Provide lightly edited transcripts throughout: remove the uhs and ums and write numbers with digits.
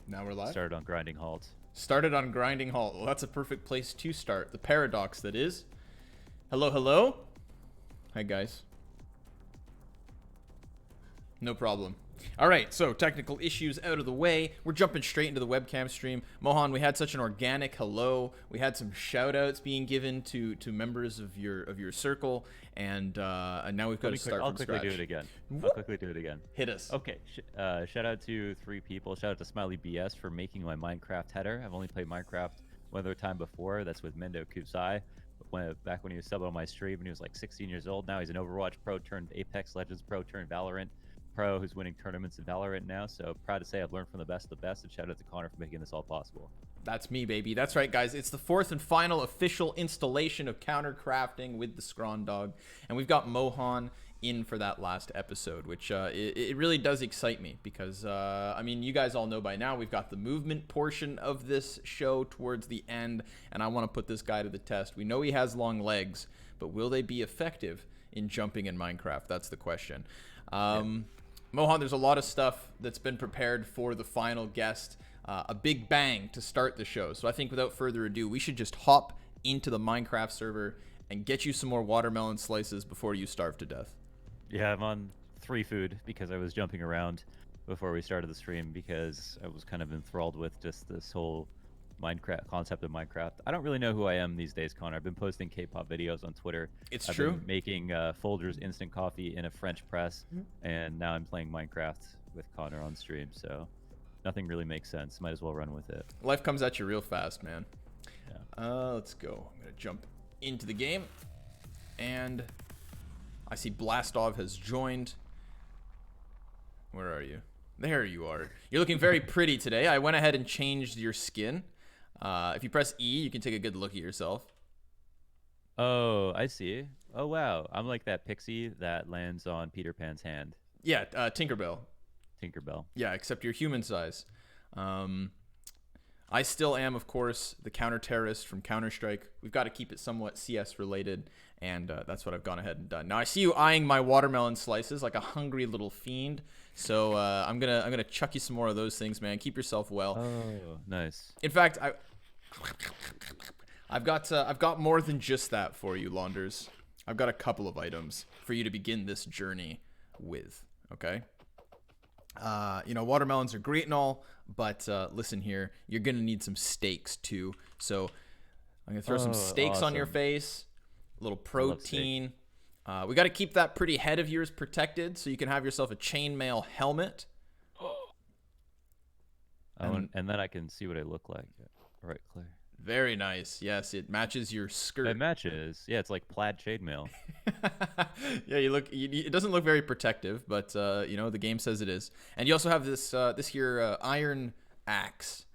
Now we're live. Started on grinding halt. Started on grinding halt. Well, that's a perfect place to start. The paradox that is. Hello, hello. Hi, guys. No problem. All right, so technical issues out of the way. We're jumping straight into the webcam stream. Mohan, we had such an organic hello. We had some shout-outs being given to members of your circle, and now we've got to start I'll from quickly scratch. do it again. I'll quickly do it again. Hit us. Okay, shout out to 3 people. Shout out to Smiley BS for making my Minecraft header. I've only played Minecraft one other time before. That's with Mendo Kusai. Back when he was subbing on my stream when he was like 16 years old. Now he's an Overwatch pro turned Apex Legends pro turned Valorant pro who's winning tournaments in Valorant now. So proud to say I've learned from the best of the best, and shout out to Connor for making this all possible. That's me, baby. That's right, guys. It's the 4th and final official installation of Counter Crafting with the Scrawny Dog, and we've got Mohan in for that last episode, which it really does excite me because, I mean, you guys all know by now we've got the movement portion of this show towards the end, and I want to put this guy to the test. We know he has long legs, but will they be effective in jumping in Minecraft? That's the question. Mohan, there's a lot of stuff that's been prepared for the final guest. A big bang to start the show. So I think without further ado, we should just hop into the Minecraft server and get you some more watermelon slices before you starve to death. Yeah, I'm on 3 food because I was jumping around before we started the stream because I was kind of enthralled with just this whole Minecraft concept of Minecraft. I don't really know who I am these days, Connor. I've been posting K-pop videos on Twitter. It's I've true. been making Folgers instant coffee in a French press, and now I'm playing Minecraft with Connor on stream. So nothing really makes sense. Might as well run with it. Life comes at you real fast, man. Yeah. Let's go. I'm gonna jump into the game, and I see Blastov has joined. Where are you? There you are. You're looking very pretty today. I went ahead and changed your skin. If you press E, you can take a good look at yourself. Oh, I see. Oh, wow. I'm like that pixie that lands on Peter Pan's hand. Yeah, Tinkerbell. Tinkerbell. Yeah, except you're human size. I still am, of course, the counter-terrorist from Counter-Strike. We've got to keep it somewhat CS related, and that's what I've gone ahead and done. Now I see you eyeing my watermelon slices like a hungry little fiend. So I'm gonna chuck you some more of those things, man. Keep yourself well. Oh, nice. In fact, I've got more than just that for you, Launders. I've got a couple of items for you to begin this journey with. Okay. You know, watermelons are great and all, but listen here, you're gonna need some steaks too. So I'm gonna throw some steaks on your face, a little protein. We got to keep that pretty head of yours protected, so you can have yourself a chainmail helmet. And then I can see what I look like. Right, Claire. Very nice. Yes, it matches your skirt. It matches. Yeah, it's like plaid chainmail. Yeah, you look. It doesn't look very protective, but you know the game says it is. And you also have this this here iron axe,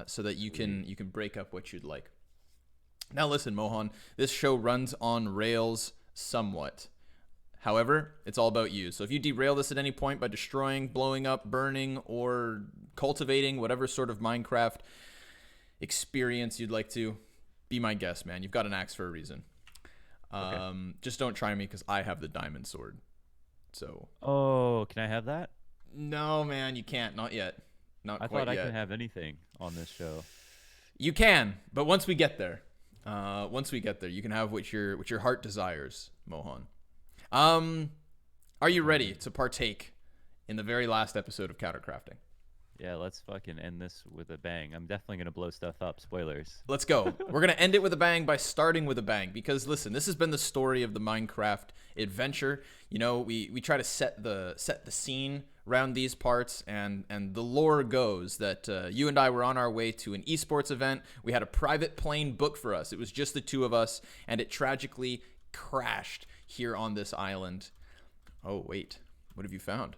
so that you can break up what you'd like. Now listen, Mohan. This show runs on rails somewhat. However, it's all about you. So if you derail this at any point by destroying, blowing up, burning, or cultivating whatever sort of Minecraft experience you'd like to, be my guest, man. You've got an axe for a reason. Okay. Just don't try me because I have the diamond sword. So. Oh, can I have that? No, man, you can't. Not yet. Not I quite thought yet. I can have anything on this show. You can, but once we get there, you can have what your heart desires, Mohan. Are you ready to partake in the very last episode of Counter Crafting? Yeah, let's fucking end this with a bang. I'm definitely going to blow stuff up. Spoilers. Let's go. We're going to end it with a bang by starting with a bang because, listen, this has been the story of the Minecraft adventure. You know, we try to set the scene around these parts, and the lore goes that you and I were on our way to an esports event. We had a private plane booked for us. It was just the two of us, and it tragically crashed here on this island. Oh, wait. What have you found?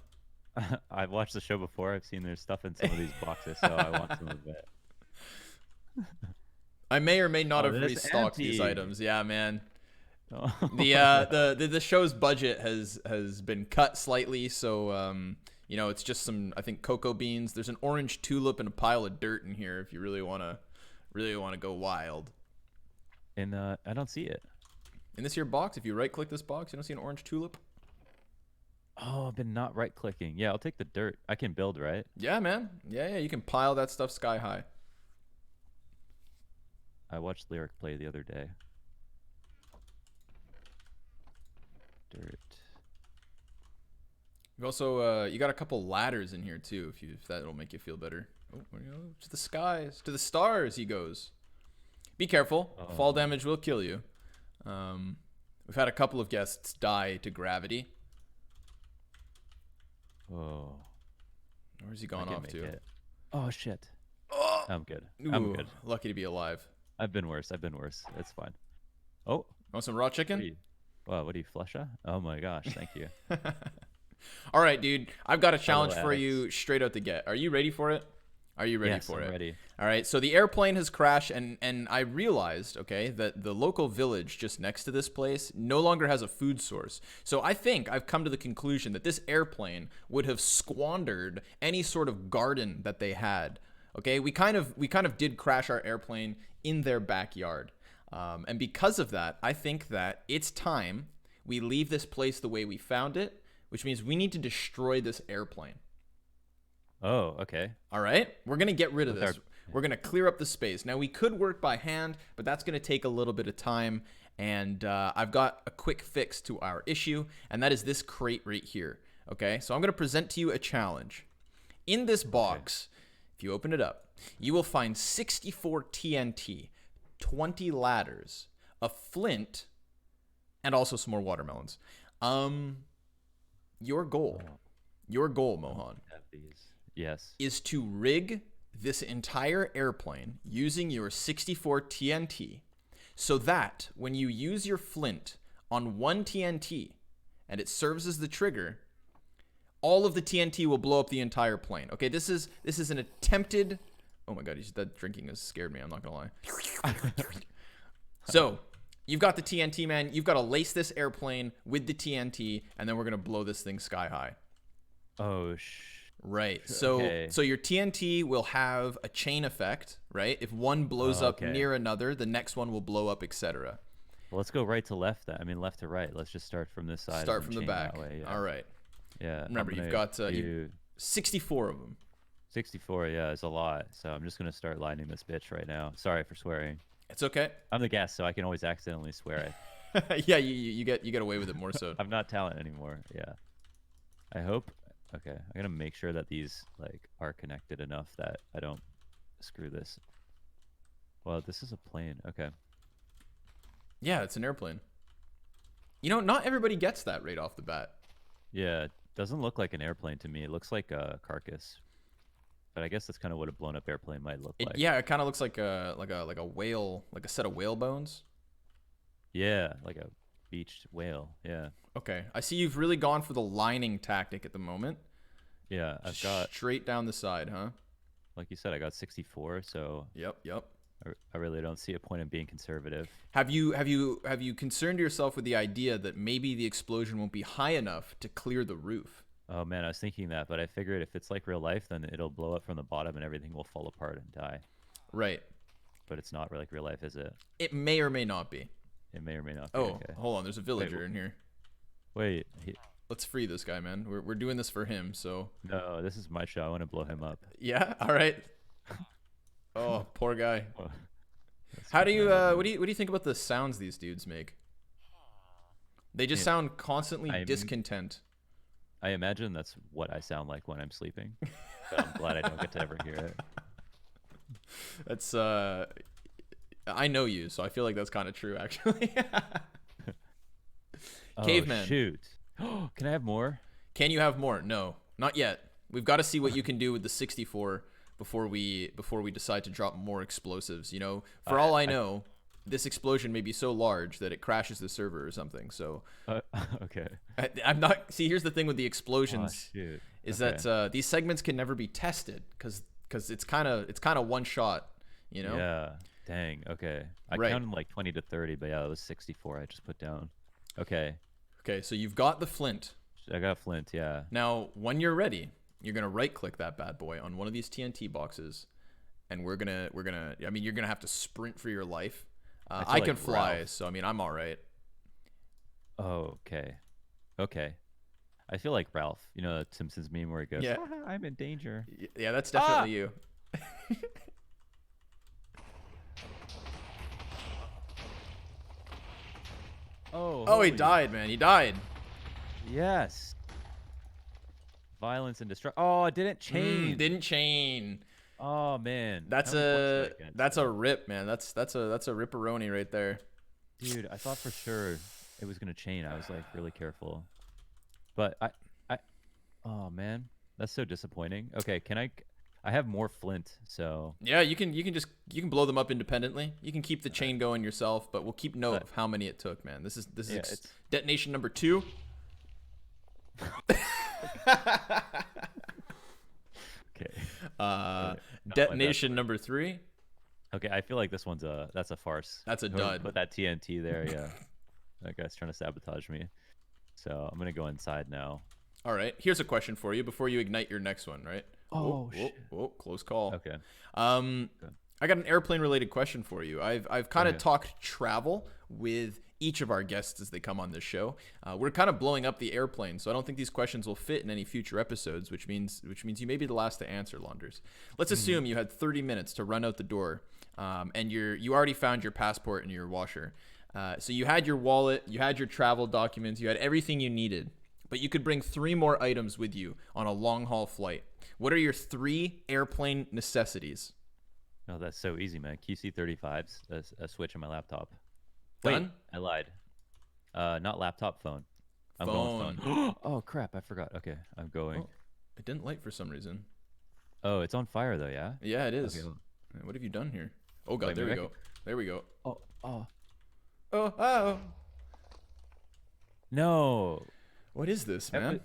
I've watched the show before. I've seen there's stuff in some of these boxes, so I want some of it. I may or may not have it's restocked empty. these items. Yeah, man. Oh. The show's budget has been cut slightly, so you know, it's just some, I think, cocoa beans. There's an orange tulip and a pile of dirt in here if you really wanna go wild. And I don't see it. In this here box, if you right click this box, you don't see an orange tulip? Oh, I've been not right clicking. Yeah, I'll take the dirt. I can build, right? Yeah, man. Yeah, you can pile that stuff sky high. I watched Lyric play the other day. Dirt. You've also you got a couple ladders in here too, if that'll make you feel better. Oh, to the skies, to the stars he goes. Be careful. Oh. Fall damage will kill you. We've had a couple of guests die to gravity. Oh. Where's he gone off to? It. Oh shit. Oh! I'm good. Ooh, I'm good. Lucky to be alive. I've been worse. It's fine. Oh. Want some raw chicken? What do you flusha? Oh my gosh, thank you. All right, dude. I've got a challenge Hello, for Alex. you straight out the get. Are you ready for it? Are you ready Yes, for I'm it? ready. All right. So the airplane has crashed, and I realized, okay, that the local village just next to this place no longer has a food source. So I think I've come to the conclusion that this airplane would have squandered any sort of garden that they had. Okay, we kind of did crash our airplane in their backyard, and because of that, I think that it's time we leave this place the way we found it, which means we need to destroy this airplane. Oh, okay. All right, we're gonna get rid of this. We're gonna clear up the space. Now we could work by hand, but that's gonna take a little bit of time. And I've got a quick fix to our issue, and that is this crate right here. Okay, so I'm gonna present to you a challenge. In this box, if you open it up, you will find 64 TNT, 20 ladders, a flint, and also some more watermelons. Your goal, Mohan, Have these. Yes. is to rig this entire airplane using your 64 TNT so that when you use your flint on one TNT and it serves as the trigger, all of the TNT will blow up the entire plane. Okay, this is an attempted... Oh my god, that drinking has scared me, I'm not gonna lie. So, you've got the TNT, man. You've got to lace this airplane with the TNT, and then we're gonna blow this thing sky high. Oh, Right. So your TNT will have a chain effect, right? If one blows up near another, the next one will blow up, etc. Well, let's go right to left. I mean, left to right. Let's just start from this side. Start from the chain back. that way, yeah. All right. Yeah. Remember, you've got 64 of them. 64, yeah, is a lot. So I'm just gonna start lining this bitch right now. Sorry for swearing. It's okay. I'm the guest, so I can always accidentally swear. Yeah, you get away with it more so. I'm not talent anymore. Yeah. I hope. Okay, I'm gonna make sure that these like are connected enough that I don't screw this. Well, this is a plane. Okay. Yeah, it's an airplane. You know, not everybody gets that right off the bat. Yeah, it doesn't look like an airplane to me. It looks like a carcass. But I guess that's kind of what a blown up airplane might look like. Yeah, it kind of looks like a whale, like a set of whale bones. Yeah, like a beached whale. Yeah. Okay, I see you've really gone for the lining tactic at the moment. Yeah, I've got straight down the side, huh? Like you said, I got 64, so Yep. I really don't see a point in being conservative. Have you concerned yourself with the idea that maybe the explosion won't be high enough to clear the roof? Oh man, I was thinking that, but I figured if it's like real life, then it'll blow up from the bottom and everything will fall apart and die. Right. But it's not like real life, is it? It may or may not be. It may or may not be. Oh, okay. hold on. There's a villager in here. Wait. Let's free this guy, man. We're doing this for him, so. No, this is my show. I want to blow him up. Yeah. All right. Oh, poor guy. Oh, How do you what do you think about the sounds these dudes make? They just sound constantly discontent. I imagine that's what I sound like when I'm sleeping. But I'm glad I don't get to ever hear it. That's I know you, so I feel like that's kind of true, actually. Caveman. Oh, shoot. Can I have more? Can you have more? No, not yet. We've got to see what you can do with the 64 before we decide to drop more explosives. You know, for all I know, this explosion may be so large that it crashes the server or something. So, okay. I'm not. See, here's the thing with the explosions is that these segments can never be tested because it's kind of one shot. You know. Yeah. Dang. Okay. I counted like 20 to 30, but yeah, it was 64. I just put down. Okay. Okay. So you've got the flint. I got flint. Yeah. Now, when you're ready, you're gonna right-click that bad boy on one of these TNT boxes, and we're gonna. I mean, you're gonna have to sprint for your life. I can fly, so I mean, I'm all right. Oh, okay. Okay. I feel like Ralph. You know that Simpsons meme where he goes, Yeah. "Ah, I'm in danger." Yeah, that's definitely you. Oh, Oh, he holy- died, man. He died. Yes. Violence and destruction. Oh, it didn't chain. Didn't chain. Oh man. That's How many points did a I get? that's a rip, man. That's a ripperoni right there. Dude, I thought for sure it was gonna chain. I was like really careful, but I, oh man, that's so disappointing. Okay, can I have more flint, so. Yeah, you can blow them up independently. You can keep the chain going yourself, but we'll keep note of how many it took, man. This is detonation number 2. Okay. Detonation number 3. Okay, I feel like this one's that's a farce. That's a Whoever dud. Put that TNT there, yeah. That guy's trying to sabotage me. So I'm gonna go inside now. All right. Here's a question for you before you ignite your next one, right? Oh, shit. Close call. Okay. I got an airplane related question for you. I've kind of talked travel with each of our guests as they come on this show. We're kind of blowing up the airplane, so I don't think these questions will fit in any future episodes, which means you may be the last to answer, Launders. Let's assume you had 30 minutes to run out the door, and you already found your passport and your washer. So you had your wallet, you had your travel documents, you had everything you needed, but you could bring 3 more items with you on a long haul flight. What are your 3 airplane necessities? Oh, that's so easy, man. QC35s, a switch on my laptop. Done? Wait, I lied. Not laptop, phone. I'm Phone. going phone. Oh crap, I forgot. Okay, I'm going. Oh, it didn't light for some reason. Oh, it's on fire though, yeah? Yeah, it is. Okay. What have you done here? Oh god, Wait, there we maybe I go. There we go. Oh. Oh. No. What is this, man?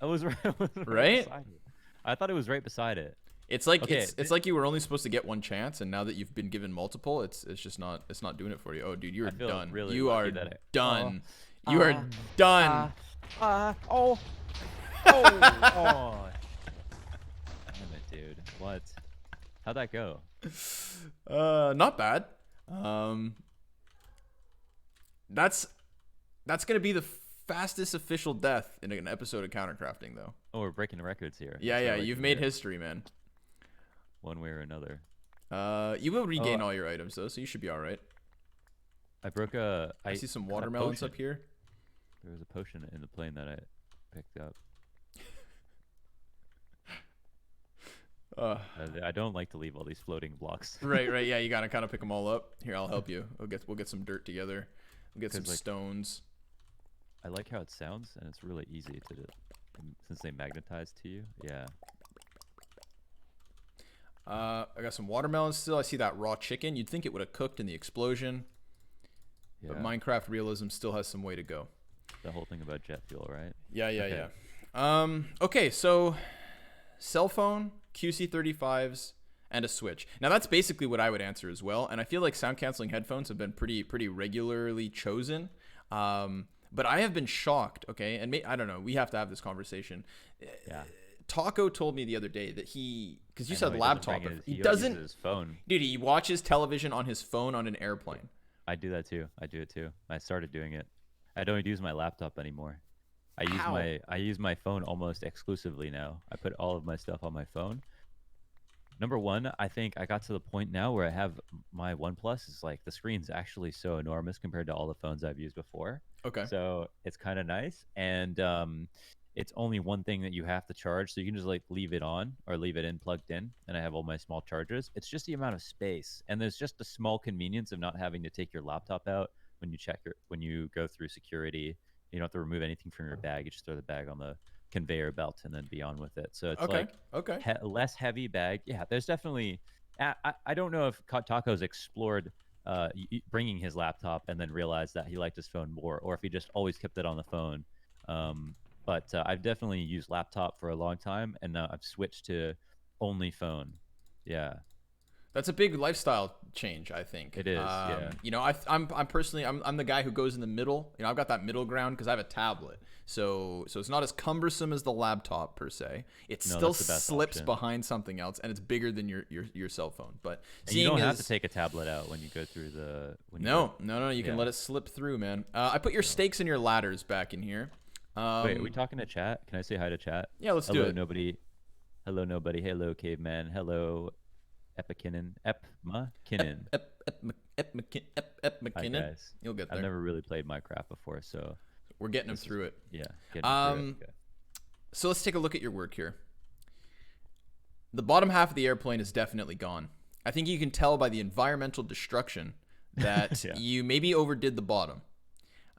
I was right. Right? Beside it. I thought it was right beside it. It's like Okay, it's like you were only supposed to get one chance, and now that you've been given multiple, it's just not doing it for you. Oh, dude, you are done. Really You are lucky that done. You are done. Oh. Damn it, dude. What? How'd that go? Not bad. That's gonna be the fastest official death in an episode of Counter Crafting, though. Oh, we're breaking records here. Yeah, That's what I like you've to made hear. history, man. One way or another. You will regain all your items though, so you should be all right. I broke I see some watermelons up here. There was a potion in the plane that I picked up. I don't like to leave all these floating blocks. Right. Yeah, you gotta kind of pick them all up. Here, I'll help you. We'll get some dirt together. We'll get some stones. I like how it sounds, and it's really easy to do, since they magnetize to you. Yeah. I got some watermelons still. I see that raw chicken. You'd think it would have cooked in the explosion, but Minecraft realism still has some way to go. The whole thing about jet fuel, right? Yeah. Okay, so cell phone, QC35s, and a Switch. Now that's basically what I would answer as well, and I feel like sound canceling headphones have been pretty regularly chosen. But I have been shocked, okay, and I don't know, we have to have this conversation. Yeah. Taco told me the other day that because you said He laptop, he doesn't uses his phone. Dude, he watches television on his phone on an airplane. I do that too. I do it too. I started doing it. I don't use my laptop anymore. How? I use my phone almost exclusively now. I put all of my stuff on my phone. Number one, I think I got to the point now where I have my OnePlus. It's like the screen's actually so enormous compared to all the phones I've used before. Okay. So it's kind of nice, and it's only one thing that you have to charge, so you can just like leave it on or leave it in plugged in, and I have all my small chargers. It's just the amount of space, and there's just the small convenience of not having to take your laptop out when you go through security. You don't have to remove anything from your bag. You just throw the bag on the conveyor belt and then be on with it. So it's less heavy bag. Yeah, there's definitely. I don't know if Taco's explored bringing his laptop and then realized that he liked his phone more, or if he just always kept it on the phone. But I've definitely used laptop for a long time, and now I've switched to only phone. Yeah. That's a big lifestyle change, I think. It is, yeah. You know, I'm personally I'm the guy who goes in the middle. You know, I've got that middle ground because I have a tablet, so it's not as cumbersome as the laptop per se. It still slips option behind something else, and it's bigger than your cell phone. But you don't have to take a tablet out when you go through the. No, you can let it slip through, man. I put your stakes and your ladders back in here. Wait, are we talking to chat? Can I say hi to chat? Yeah, let's do Hello, it. nobody. Hello, nobody. Hello, caveman. Hello, Epikinin. Epmakinin. Hi, McKinnon. guys. You'll get I've there. never really played Minecraft before, so We're getting him this is, through it. yeah, getting through it. Okay. So let's take a look at your work here. The bottom half of the airplane is definitely gone. I think you can tell by the environmental destruction that Yeah. you maybe overdid the bottom.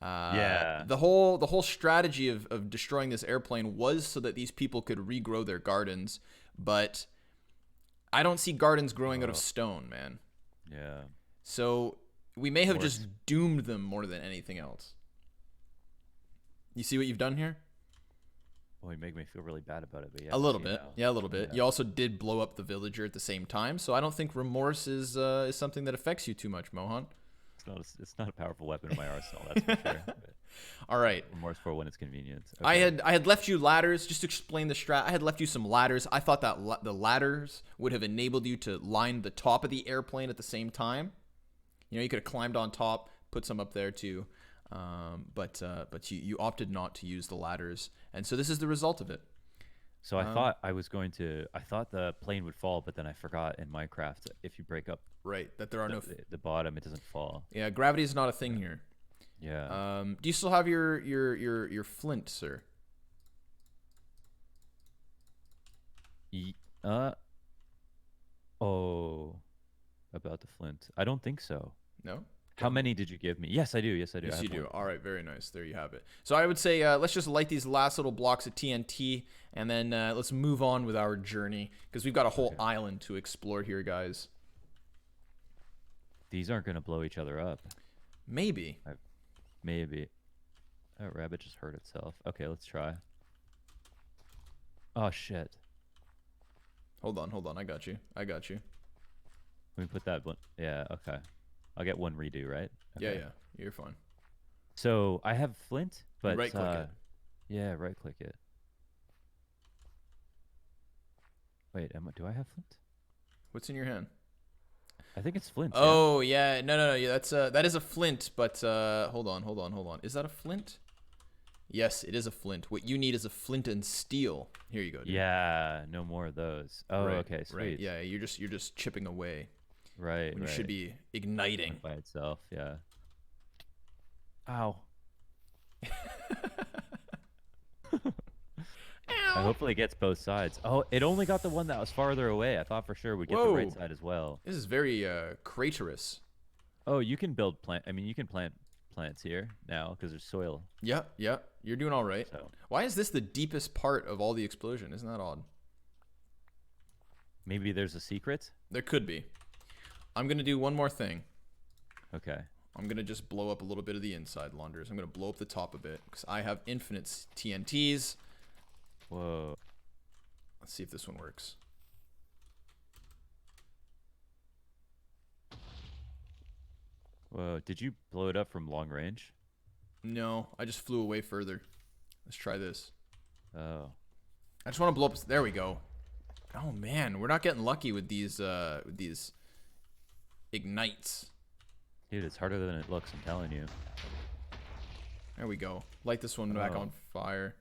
Yeah. The whole strategy of destroying this airplane was so that these people could regrow their gardens, but I don't see gardens growing out of stone, man. Yeah. So we may have Worse. just doomed them more than anything else. You see what you've done here? Well, you make me feel really bad about it, but yeah. A little see bit. now. Yeah, a little bit. Yeah. You also did blow up the villager at the same time, so I don't think remorse is something that affects you too much, Mohan. It's not a powerful weapon in my arsenal, that's for sure. But All right. remorseful when it's convenient. I Okay. had left you ladders just to explain the strat. I had left you some ladders. I thought that the ladders would have enabled you to line the top of the airplane at the same time. You know, you could have climbed on top, put some up there too, but you opted not to use the ladders, and so this is the result of it. So I thought I thought the plane would fall, but then I forgot in Minecraft if you break up Right, that there are no. the bottom, it doesn't fall. Yeah, gravity is not a thing here. Yeah. Do you still have your flint, sir? Ye- oh, about the flint. I don't think so. No. How many did you give me? Yes, I do. Yes, I do. I Yes, have you do. one. All right, very nice. There you have it. So I would say let's just light these last little blocks of TNT, and then let's move on with our journey because we've got a whole island to explore here, guys. These aren't gonna blow each other up. Maybe. Maybe. Oh, rabbit just hurt itself. Okay, let's try. Oh shit. Hold on. I got you. Let me put that one. Yeah. Okay. I'll get one redo, right? Okay. Yeah. You're fine. So I have flint, but right-click it. Yeah, right click it. Wait, do I have flint? What's in your hand? I think it's flint. Yeah. Oh yeah, no. Yeah, that is a flint. But hold on. Is that a flint? Yes, it is a flint. What you need is a flint and steel. Here you go. Dude. Yeah, no more of those. Oh, Right, okay, sweet. Right. Yeah, you're just chipping away. Right, When you right. should be igniting. by itself. Yeah. Ow. Hopefully it gets both sides. Oh, it only got the one that was farther away. I thought for sure we'd get the right Whoa. side as well. This is very craterous. Oh, you can build plant. I mean, you can plant plants here now because there's soil. Yeah. You're doing all right. So Why is this the deepest part of all the explosion? Isn't that odd? maybe there's a secret. There could be. I'm gonna do one more thing. Okay. I'm gonna just blow up a little bit of the inside, Launders. I'm gonna blow up the top a bit because I have infinite TNTs. Whoa. Let's see if this one works. Whoa. Did you blow it up from long range? No, I just flew away further. Let's try this. Oh. I just want to blow up. There we go. Oh man, we're not getting lucky with these ignites. Dude, it's harder than it looks. I'm telling you. There we go. Light this one back Oh. on fire.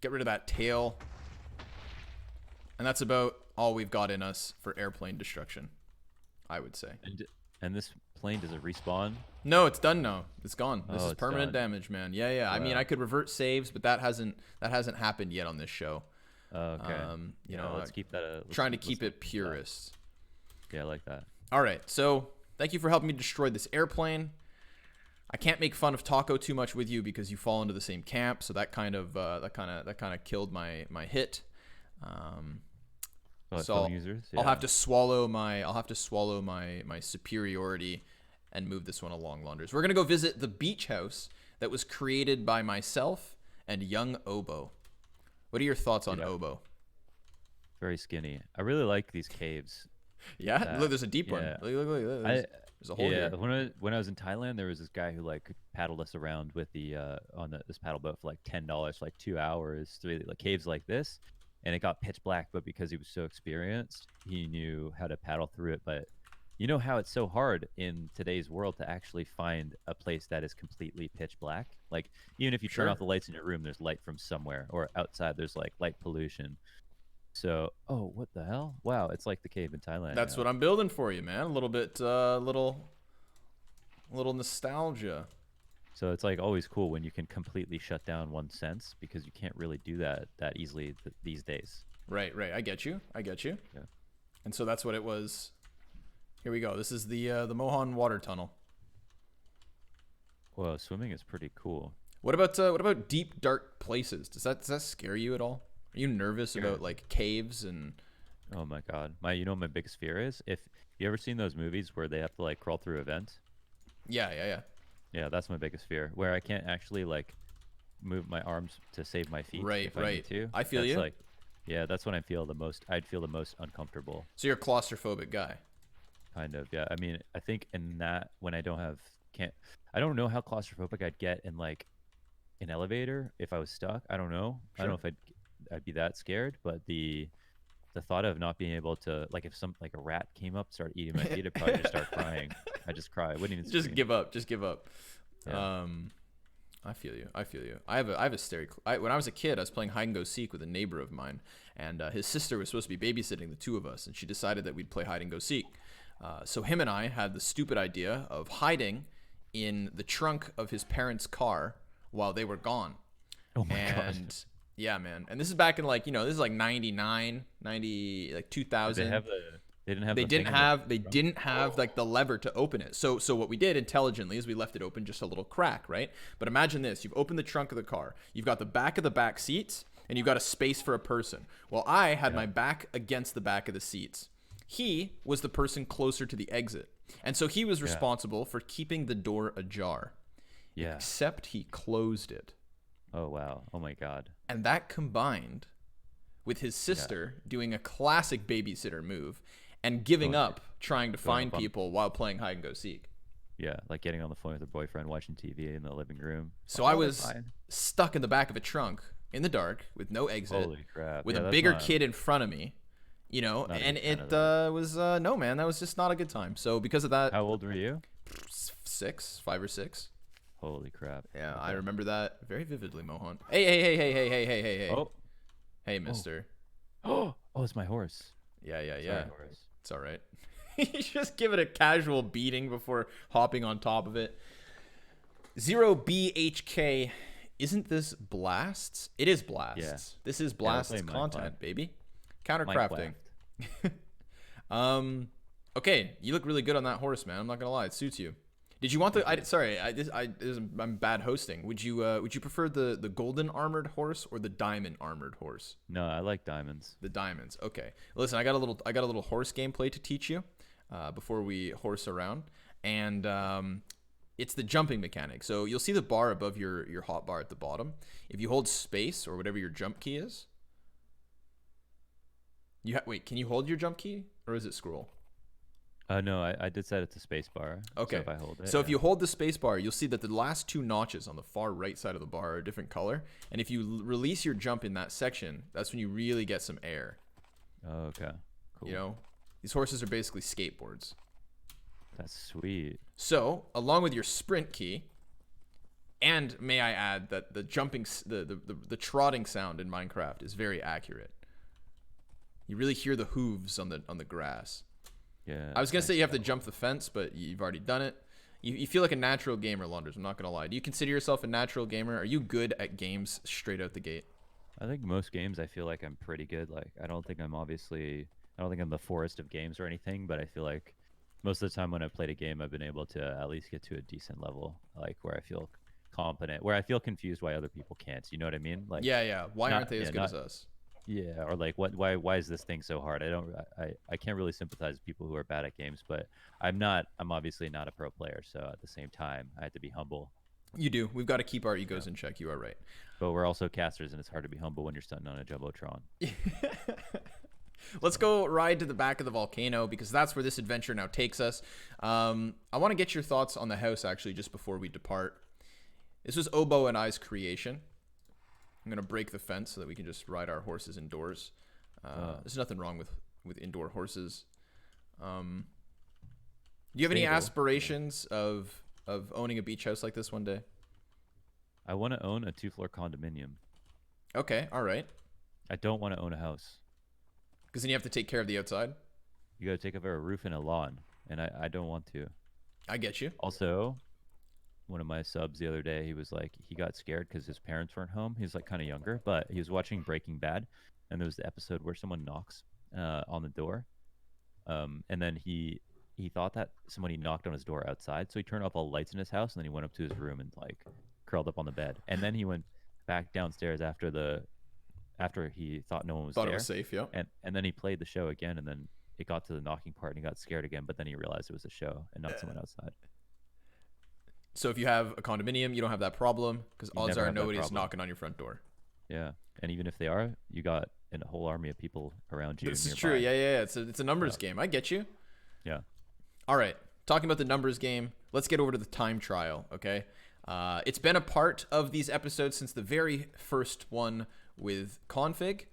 Get rid of that tail. And that's about all we've got in us for airplane destruction, I would say. And this plane, does it respawn? No, it's done now. It's gone. This Oh, is it's permanent done. damage, man. Yeah. I mean, Wow. I could revert saves, but that hasn't happened yet on this show. Okay. You Yeah, know, let's keep that. Trying to keep it purist. Yeah, I like that. All right. So, thank you for helping me destroy this airplane. I can't make fun of Taco too much with you because you fall into the same camp, so that kind of killed my hit. So phone users? I'll Yeah. have to swallow my superiority and move this one along, Launders. We're gonna go visit the beach house that was created by myself and young Obo. What are your thoughts on Yeah. Obo? Very skinny. I really like these caves. Yeah, look, there's a deep yeah. one. Look. There's a hole Yeah, here. when I was in Thailand, there was this guy who like paddled us around with the this paddle boat for like $10 for like 2 hours through like caves like this, and it got pitch black. But because he was so experienced, he knew how to paddle through it. But You know how it's so hard in today's world to actually find a place that is completely pitch black? Like, even if you turn Sure. off the lights in your room, there's light from somewhere, or outside there's like light pollution. So, oh, what the hell? Wow, it's like the cave in Thailand That's now. what I'm building for you, man. A little bit, little nostalgia. So it's like always cool when you can completely shut down one sense because you can't really do that easily these days. Right, right. I get you. I get you. Yeah. And so that's what it was. Here we go. This is the Mohan water tunnel. Well, swimming is pretty cool. What about deep dark places? Does that scare you at all? Are you nervous about like caves and? Oh my god, you know what my biggest fear is? If you ever seen those movies where they have to like crawl through a vent? Yeah, yeah, yeah. Yeah, that's my biggest fear. Where I can't actually like move my arms to save my feet. Right, if I right. need to. I feel That's you. Like, yeah, that's when I feel the most. I'd feel the most uncomfortable. So you're a claustrophobic guy. Kind of. Yeah. I mean, I think in that when I don't have can't. I don't know how claustrophobic I'd get in like an elevator if I was stuck. I don't know. I Sure. don't know if I'd be that scared, but the thought of not being able to like if some like a rat came up started eating my feet, I'd probably just start crying. I just cry. I wouldn't even Just scream. give up. Just give up. Yeah. I feel you. I feel you. I have a when I was a kid, I was playing hide and go seek with a neighbor of mine, and his sister was supposed to be babysitting the two of us, and she decided that we'd play hide and go seek. So him and I had the stupid idea of hiding in the trunk of his parents' car while they were gone. Oh my god. And yeah, man. And this is back in like, this is like 99, 90, like 2000. They didn't have. They the didn't thing in the have they front? didn't have like the lever to open it. So what we did intelligently is we left it open just a little crack, right? But imagine this, you've opened the trunk of the car. You've got the back of the back seats and you've got a space for a person. Well, I had my back against the back of the seats. He was the person closer to the exit. And so he was responsible for keeping the door ajar. Yeah. Except he closed it. Oh wow. Oh my god. And that combined with his sister doing a classic babysitter move and giving up trying to find up on- people while playing hide and go seek. Yeah, like getting on the phone with her boyfriend, watching TV in the living room. So Oh, I they're was fine. stuck in the back of a trunk in the dark with no exit, Holy crap. with Yeah, a that's bigger not- kid in front of me, Not a and big fan it of that. was no, man, that was just not a good time. So because of that, How old were you? 5 or 6. Holy crap. Yeah, Okay. I remember that very vividly, Mohan. Hey. Oh. Hey, mister. Oh, it's my horse. Yeah. Sorry, horse. It's all right. You just give it a casual beating before hopping on top of it. 0BHK. Isn't this Blasts? It is Blasts. Yeah. This is we're Blasts playing content, baby. Counter Minecraft. crafting. Okay, you look really good on that horse, man. I'm not gonna lie, it suits you. Did you want the? I'm bad hosting. Would you prefer the golden armored horse or the diamond armored horse? No, I like diamonds. The diamonds. Okay. Listen, I got a little horse gameplay to teach you before we horse around, and it's the jumping mechanic. So you'll see the bar above your hot bar at the bottom. If you hold space or whatever your jump key is, wait. Can you hold your jump key or is it scroll? No, I did set it to spacebar. Okay. So if I hold it. So if you hold the space bar, you'll see that the last 2 notches on the far right side of the bar are a different color. And if you release your jump in that section, that's when you really get some air. Oh, okay. Cool. You know, these horses are basically skateboards. That's sweet. So along with your sprint key, and may I add that the jumping, the trotting sound in Minecraft is very accurate. You really hear the hooves on the grass. Yeah. I was gonna say you have to jump the fence, but you've already done it. You feel like a natural gamer, Launders. I'm not gonna lie. Do you consider yourself a natural gamer? Are you good at games straight out the gate? I think most games I feel like I'm pretty good. Like I don't think I'm the forest of games or anything, but I feel like most of the time when I've played a game I've been able to at least get to a decent level, like where I feel competent, where I feel confused why other people can't. You know what I mean? Like Yeah. Why aren't they as good as us? Yeah, or like why is this thing so hard? I can't really sympathize with people who are bad at games, but I'm obviously not a pro player, so at the same time I have to be humble. You do. We've got to keep our egos in check. You are right. But we're also casters and it's hard to be humble when you're stunting on a jumbotron. Let's go ride to the back of the volcano because that's where this adventure now takes us. I want to get your thoughts on the house actually just before we depart. This was Obo and I's creation. I'm going to break the fence so that we can just ride our horses indoors. There's nothing wrong with indoor horses. Do you have any stable. aspirations of owning a beach house like this one day? I want to own a 2-floor condominium. Okay, all right. I don't want to own a house. Because then you have to take care of the outside. You got to take over a roof and a lawn, and I don't want to. I get you. Also, one of my subs the other day, he was like, he got scared because his parents weren't home. He was like kind of younger, but he was watching Breaking Bad, and there was the episode where someone knocks on the door, and then he thought that somebody knocked on his door outside, so he turned off all the lights in his house, and then he went up to his room and like curled up on the bed, and then he went back downstairs after he thought no one was Thought there. it was safe, yeah. And then he played the show again, and then it got to the knocking part, and he got scared again, but then he realized it was a show and not someone outside. So if you have a condominium, you don't have that problem because odds never are have that nobody's problem. knocking on your front door. Yeah, and even if they are, you got a whole army of people around you. This is nearby. true. Yeah. It's a numbers game. I get you. Yeah. All right. Talking about the numbers game, let's get over to the time trial, okay? It's been a part of these episodes since the very first one with config,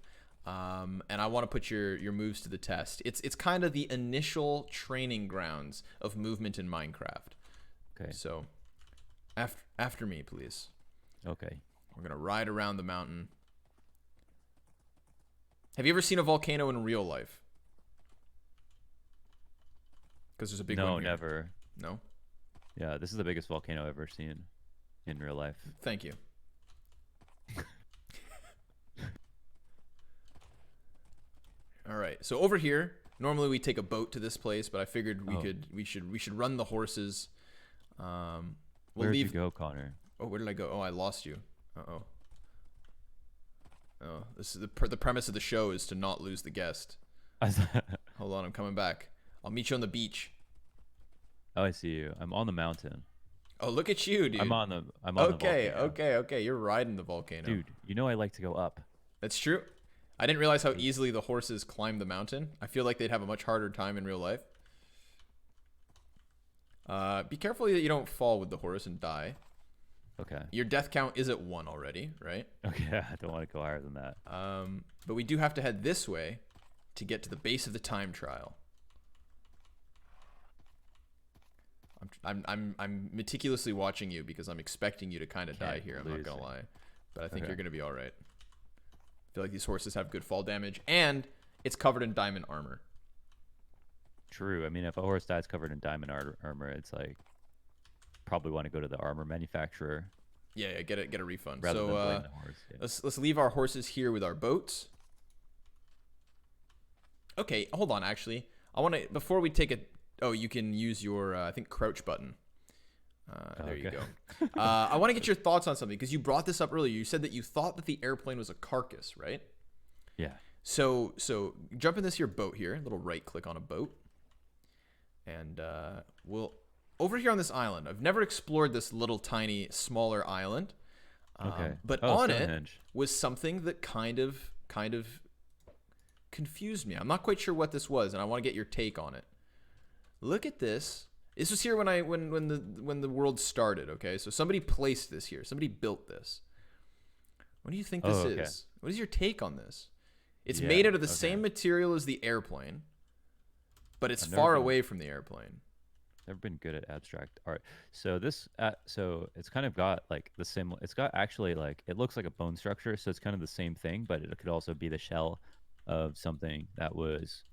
and I want to put your moves to the test. It's kind of the initial training grounds of movement in Minecraft. Okay. So, after me, please. Okay. We're gonna ride around the mountain. Have you ever seen a volcano in real life? Because there's a big one No, here. never. No? Yeah, this is the biggest volcano I've ever seen in real life. Thank you. All right. So over here, normally we take a boat to this place, but I figured we should run the horses. We'll Where'd leave. you go, Connor? Oh, where did I go? Oh, I lost you. Uh-oh. Oh, this is the premise of the show is to not lose the guest. Hold on, I'm coming back. I'll meet you on the beach. Oh, I see you. I'm on the mountain. Oh, look at you, dude. I'm on the Okay, volcano. okay. You're riding the volcano. Dude, you know I like to go up. That's true. I didn't realize how easily the horses climb the mountain. I feel like they'd have a much harder time in real life. Be careful that you don't fall with the horse and die. Okay. Your death count is at 1 already, right? Okay, I don't want to go higher than that. But we do have to head this way to get to the base of the time trial. I'm meticulously watching you because I'm expecting you to kind of die here. I'm not gonna lie, but I think you're gonna be all right. I feel like these horses have good fall damage, and it's covered in diamond armor. True. I mean, if a horse dies covered in diamond armor, it's like probably want to go to the armor manufacturer. Yeah, get a refund. Rather So than blame the horse. Yeah. let's leave our horses here with our boats. Okay, hold on. Actually, I want to before we take it. Oh, you can use your I think crouch button. There you go. I want to get your thoughts on something because you brought this up earlier. You said that you thought that the airplane was a carcass, right? Yeah. So jump in this here boat here. Little right click on a boat, and we'll over here on this island. I've never explored this little tiny smaller island. Okay. But on it was something that kind of confused me. I'm not quite sure what this was, and I want to get your take on it. Look at this. This was here when the world started, okay? So somebody placed this here. Somebody built this. What do you think this is? What is your take on this? It's made out of the same material as the airplane, but it's far away from the airplane. Never been good at abstract art. So this so it's kind of got like the same it's got actually like it looks like a bone structure, so it's kind of the same thing, but it could also be the shell of something that was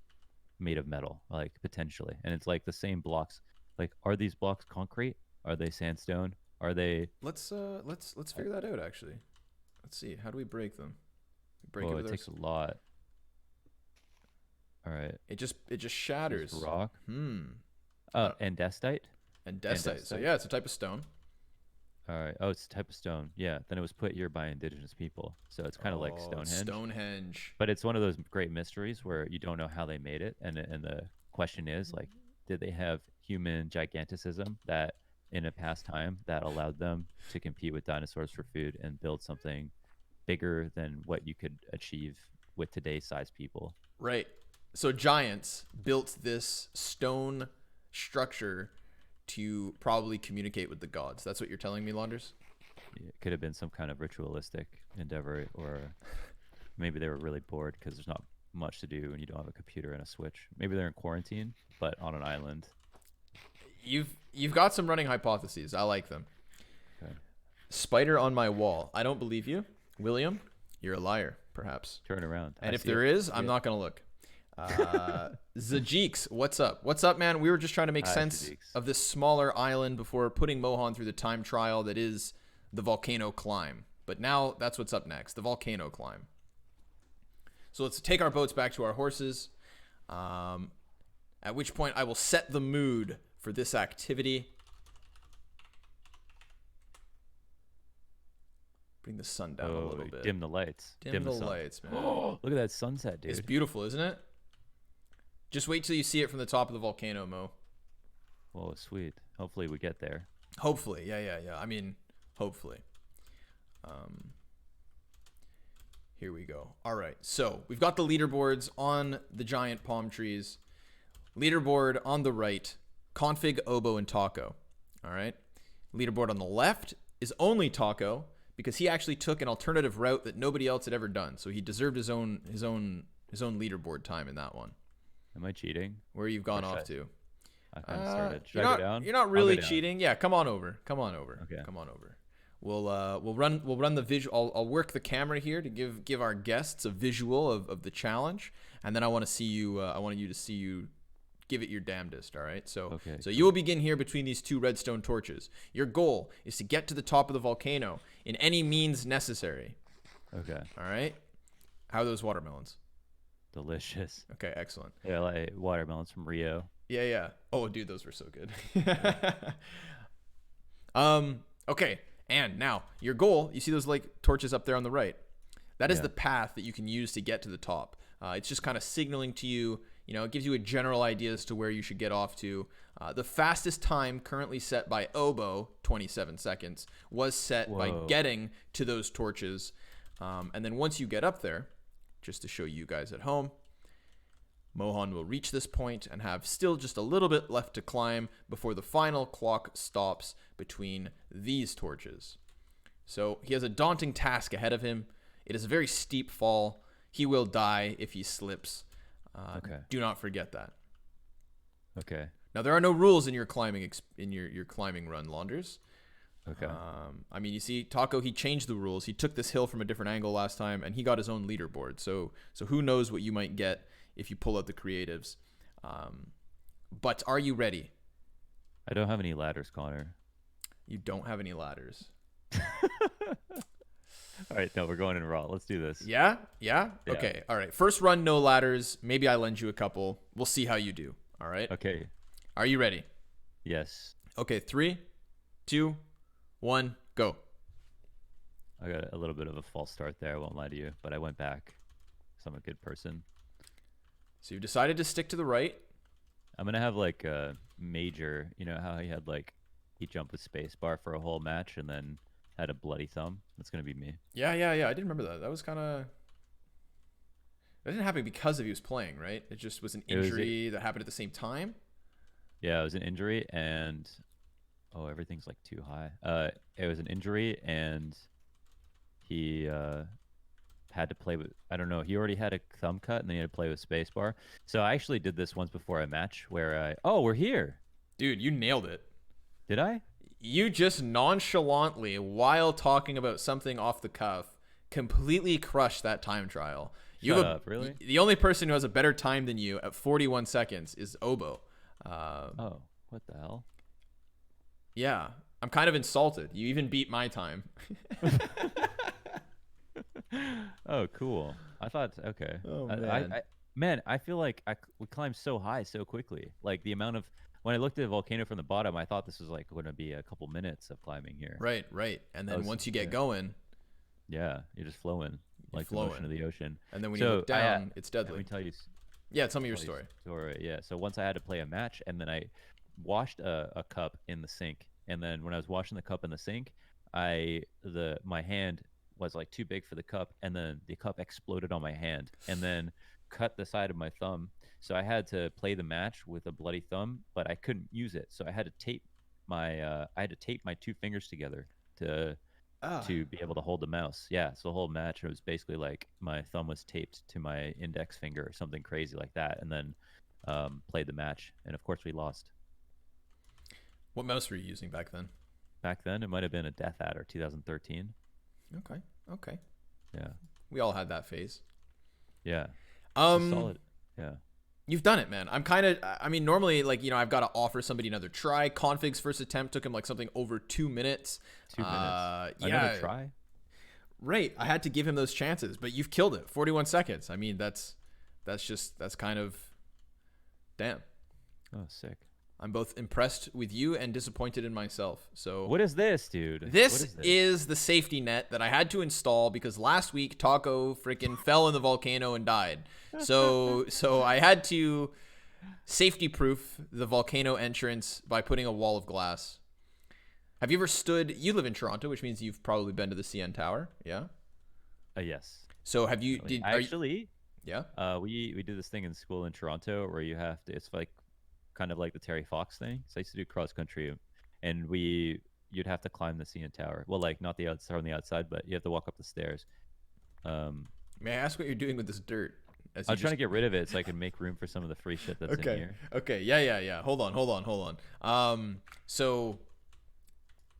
made of metal, like potentially. And it's like the same blocks. Like, are these blocks concrete? Are they sandstone? Are they? Let's figure that out. Actually, let's see. How do we break them? It takes a lot. All right. It just shatters. Just rock. Andesite. Andesite. So yeah, it's a type of stone. All right. Oh, it's a type of stone. Yeah. Then it was put here by indigenous people, so it's kind of like Stonehenge. Stonehenge. But it's one of those great mysteries where you don't know how they made it, and the question is like, did they have human giganticism that in a past time that allowed them to compete with dinosaurs for food and build something bigger than what you could achieve with today's size people? Right. So giants built this stone structure to probably communicate with the gods. That's what you're telling me, Launders? It could have been some kind of ritualistic endeavor, or maybe they were really bored because there's not much to do and you don't have a computer and a switch. Maybe they're in quarantine, but on an island. You've got some running hypotheses. I like them. Okay. Spider on my wall. I don't believe you, William. You're a liar, perhaps. Turn around. And if there is, I'm not gonna look. Zajeeks, what's up? What's up, man? We were just trying to make sense of this smaller island before putting Mohan through the time trial that is the volcano climb. But now that's what's up next, the volcano climb. So let's take our boats back to our horses. At which point I will set the mood for this activity. Bring the sun down a little bit. Dim the lights. Dim the lights, man. Oh, look at that sunset, dude. It's beautiful, isn't it? Just wait till you see it from the top of the volcano, Mo. Whoa, sweet. Hopefully we get there. Hopefully, yeah. I mean, hopefully. Here we go. All right, so we've got the leaderboards on the giant palm trees. Leaderboard on the right, config, oboe, and taco. All right. Leaderboard on the left is only taco because he actually took an alternative route that nobody else had ever done. So he deserved his own leaderboard time in that one. Am I cheating? Where you've gone off to? I kind of started. Should I go down? You're not really cheating. Yeah, come on over. Okay. Come on over. We'll run the visual. I'll work the camera here to give our guests a visual of the challenge, and then I want to see you. I want you to see you give it your damnedest. All right. So you will begin here between these two redstone torches. Your goal is to get to the top of the volcano in any means necessary. Okay. All right. How are those watermelons? Delicious. Okay, excellent. Yeah, like watermelons from Rio. Yeah. Oh, dude, those were so good. Okay, and now your goal. You see those like torches up there on the right? That is the path that you can use to get to the top. It's just kind of signaling to you. You know, it gives you a general idea as to where you should get off to. The fastest time currently set by Oboe, 27 seconds, was set by getting to those torches. And then once you get up there, just to show you guys at home, Mohan will reach this point and have still just a little bit left to climb before the final clock stops between these torches. So he has a daunting task ahead of him. It is a very steep fall. He will die if he slips. Do not forget that. Okay. Now there are no rules in your climbing your climbing run, Launders. Okay. I mean, you see, Taco, he changed the rules. He took this hill from a different angle last time, and he got his own leaderboard. So who knows what you might get if you pull out the creatives. But are you ready? I don't have any ladders, Connor. You don't have any ladders. All right, no, we're going in raw. Let's do this. Yeah? Okay, all right. First run, no ladders. Maybe I lend you a couple. We'll see how you do. All right? Okay. Are you ready? Yes. Okay, 3, 2, 1, go. I got a little bit of a false start there, I won't lie to you, but I went back because I'm a good person. So you decided to stick to the right. I'm going to have like a major, you know how he had like, he jumped with spacebar for a whole match and then had a bloody thumb? That's going to be me. Yeah. I did remember that. That was kind of... That didn't happen because of he was playing, right? It just was an injury that happened at the same time? Yeah, it was an injury and... Oh, everything's like too high. It was an injury and he had to play with... I don't know. He already had a thumb cut and then he had to play with spacebar. So I actually did this once before a match where I... Oh, we're here. Dude, you nailed it. Did I? You just nonchalantly, while talking about something off the cuff, completely crushed that time trial. Shut up, really? The only person who has a better time than you at 41 seconds is Oboe. Oh, what the hell? Yeah, I'm kind of insulted. You even beat my time. Oh, cool. I thought, okay. Oh, man. I feel like we climbed so high so quickly. Like the amount of... When I looked at the volcano from the bottom, I thought this was like going to be a couple minutes of climbing here. Right. And then once you get going, yeah, you're just flowing like the motion of the ocean. And then when you look down, it's deadly. Let me tell you. Yeah, tell me your story. Yeah. So once I had to play a match, and then I washed a cup in the sink, and then when I was washing the cup in the sink, my hand was like too big for the cup, and then the cup exploded on my hand, and then cut the side of my thumb. So I had to play the match with a bloody thumb, but I couldn't use it. So I had to tape my two fingers together to be able to hold the mouse. Yeah, so the whole match it was basically like my thumb was taped to my index finger or something crazy like that, and then played the match. And of course we lost. What mouse were you using back then? Back then, it might have been a Death Adder 2013. Okay. Okay. Yeah. We all had that phase. Yeah. It's a Um, solid. Yeah. You've done it, man. I mean, normally, like, you know, I've got to offer somebody another try. Config's first attempt took him like something over 2 minutes. 2 minutes. Yeah. Another try. Right. I had to give him those chances, but you've killed it. 41 seconds. I mean, that's kind of, damn. Oh, sick. I'm both impressed with you and disappointed in myself. So What is this, dude? this What is the safety net that I had to install because last week Taco freaking fell in the volcano and died. So I had to safety proof the volcano entrance by putting a wall of glass. Have you ever stood? You live in Toronto, which means you've probably been to the CN Tower. Yeah. Yes. So have you? Actually? Yeah. We do this thing in school in Toronto where you have to. It's like kind of like the Terry Fox thing. So I used to do cross country, and you'd have to climb the CN Tower. Well, like not the outside on the outside, but you have to walk up the stairs. May I ask what you're doing with this dirt? I'm trying to get rid of it so I can make room for some of the free shit that's in here. Okay. Yeah. Hold on. So,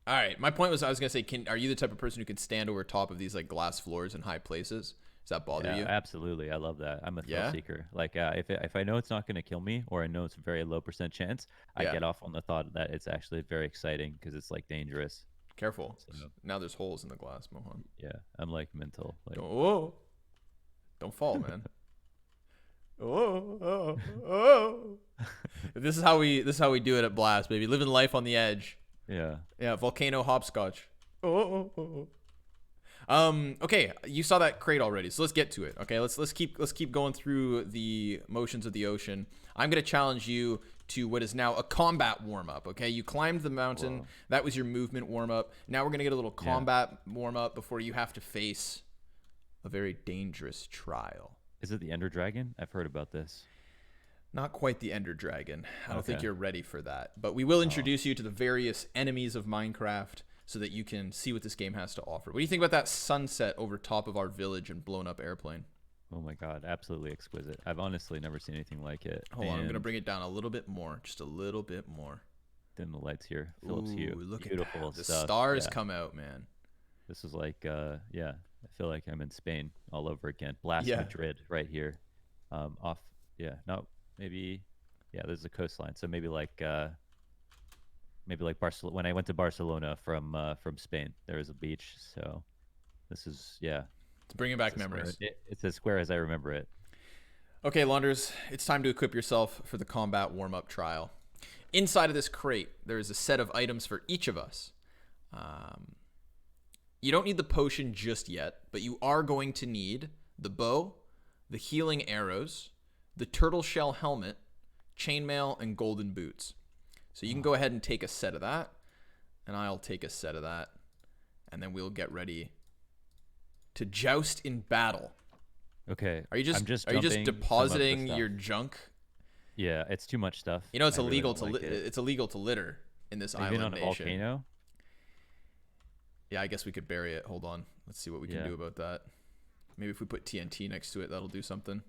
all right. My point was, I was gonna say, are you the type of person who can stand over top of these like glass floors in high places? Does that bother you? Absolutely. I love that. I'm a thrill seeker. Like if I know it's not going to kill me, or I know it's a very low % chance, I get off on the thought that it's actually very exciting because it's like dangerous. Careful. So, now there's holes in the glass, Mohan. yeah, I'm like mental. Like, don't fall, man. This is how we do it at Blast, baby. Living life on the edge. Yeah. Volcano hopscotch. Okay, you saw that crate already, so let's get to it. Okay, let's keep going through the motions of the ocean. I'm gonna challenge you to what is now a combat warm up. Okay, you climbed the mountain. Whoa. That was your movement warm up. Now we're gonna get a little combat warm up before you have to face a very dangerous trial. Is it the Ender Dragon? I've heard about this. Not quite the Ender Dragon. I don't think you're ready for that. But we will introduce you to the various enemies of Minecraft so that you can see what this game has to offer. What do you think about that sunset over top of our village and blown up airplane? Oh my god, absolutely exquisite. I've honestly never seen anything like it. Hold on, I'm going to bring it down a little bit more. Just a little bit more. Dim the lights here. Phillips Hue. Look Beautiful at that. The stuff. stars come out, man. This is like, I feel like I'm in Spain all over again. Blast Madrid right here. There's a coastline. So maybe like Barcelona. When I went to Barcelona from Spain, there was a beach. So this is, It's bringing back memories. It's as square as I remember it. Okay, Launders, it's time to equip yourself for the combat warm-up trial. Inside of this crate, there is a set of items for each of us. You don't need the potion just yet, but you are going to need the bow, the healing arrows, the turtle shell helmet, chainmail, and golden boots. So you can go ahead and take a set of that, and I'll take a set of that, and then we'll get ready to joust in battle. Okay. Are you just depositing your junk? Yeah, it's too much stuff. You know, it's illegal to litter in this island on a nation. Volcano? Yeah, I guess we could bury it. Hold on. Let's see what we can do about that. Maybe if we put TNT next to it, that'll do something.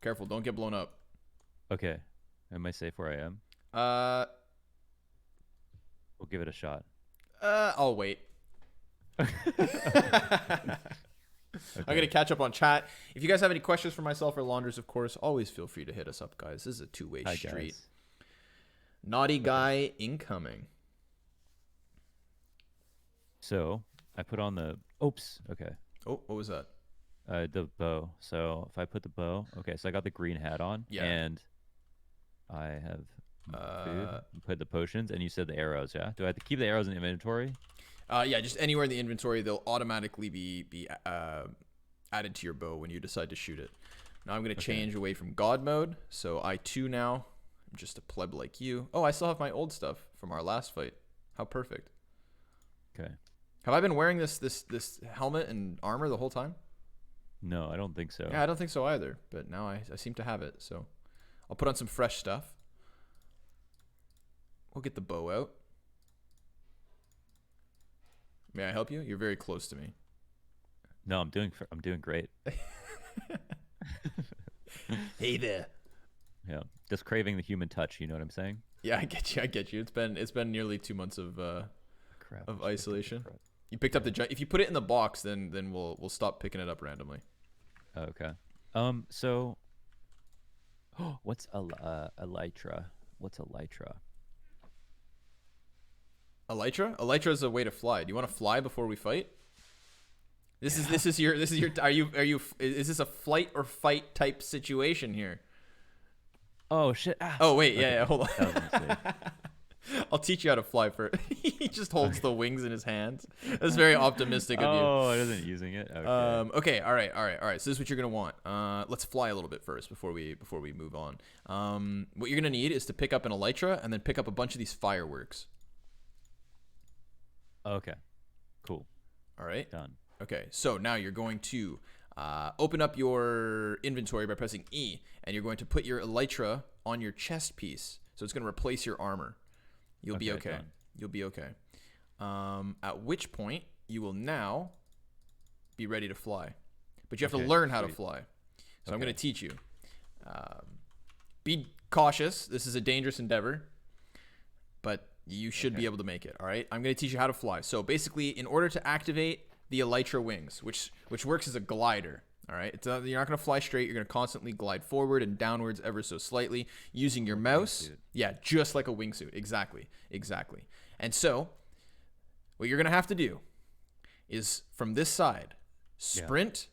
Careful, don't get blown up. Okay. Am I safe where I am? We'll give it a shot. I'll wait. I'm going to catch up on chat. If you guys have any questions for myself or Launders, of course, always feel free to hit us up, guys. This is a two-way street. Guys. Naughty guy incoming. So I put on the... Oops. Okay. Oh, what was that? The bow. So if I put the bow... Okay, so I got the green hat on. Yeah. And I have food. Put the potions. And you said the arrows, yeah? Do I have to keep the arrows in the inventory? Yeah, just anywhere in the inventory, they'll automatically be added to your bow when you decide to shoot it. Now I'm going to change away from God mode. So I too now am just a pleb like you. Oh, I still have my old stuff from our last fight. How perfect. Okay. Have I been wearing this helmet and armor the whole time? No, I don't think so. Yeah, I don't think so either. But now I seem to have it. So I'll put on some fresh stuff. We'll get the bow out. May I help you? You're very close to me. No, I'm doing great. Hey there. Yeah, just craving the human touch. You know what I'm saying? Yeah, I get you. I get you. It's been nearly 2 months of Crap. of isolation. You picked up the if you put it in the box, then we'll stop picking it up randomly. Okay. So, what's elytra? What's elytra? Elytra? Elytra is a way to fly. Do you want to fly before we fight? This is your is this a flight or fight type situation here? Oh shit! Ah. Oh wait, Okay. yeah, hold on. That was a mistake. I'll teach you how to fly first. He just holds the wings in his hands. That's very optimistic of you. Oh, I wasn't using it. Okay. Okay, all right. So this is what you're gonna want. Let's fly a little bit first before we move on. What you're gonna need is to pick up an elytra and then pick up a bunch of these fireworks. Okay. Cool. All right. Done. Okay, so now you're going to open up your inventory by pressing E, and you're going to put your elytra on your chest piece. So it's going to replace your armor. You'll be okay. Done. You'll be okay. At which point, you will now be ready to fly. But you have to learn how to fly. So I'm going to teach you. Be cautious. This is a dangerous endeavor. But you should be able to make it, all right? I'm going to teach you how to fly. So basically, in order to activate the elytra wings, which works as a glider, all right? You're not going to fly straight. You're going to constantly glide forward and downwards ever so slightly using your mouse. Yeah, just like a wingsuit. Exactly. And so what you're going to have to do is from this side, sprint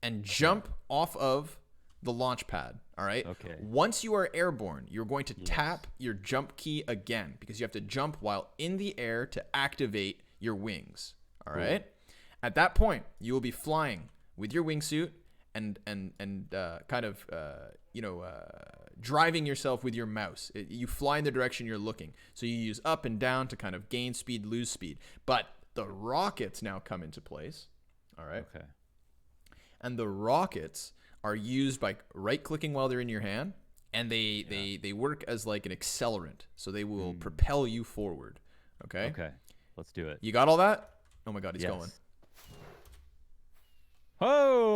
and jump off of the launch pad, all right? Okay. Once you are airborne, you're going to tap your jump key again because you have to jump while in the air to activate your wings, all right? At that point, you will be flying with your wingsuit and driving yourself with your mouse. You fly in the direction you're looking. So you use up and down to kind of gain speed, lose speed. But the rockets now come into place, all right? Okay. And the rockets are used by right-clicking while they're in your hand, and they work as like an accelerant, so they will propel you forward. Okay. Okay. Let's do it. You got all that? Oh my God, he's going. Oh.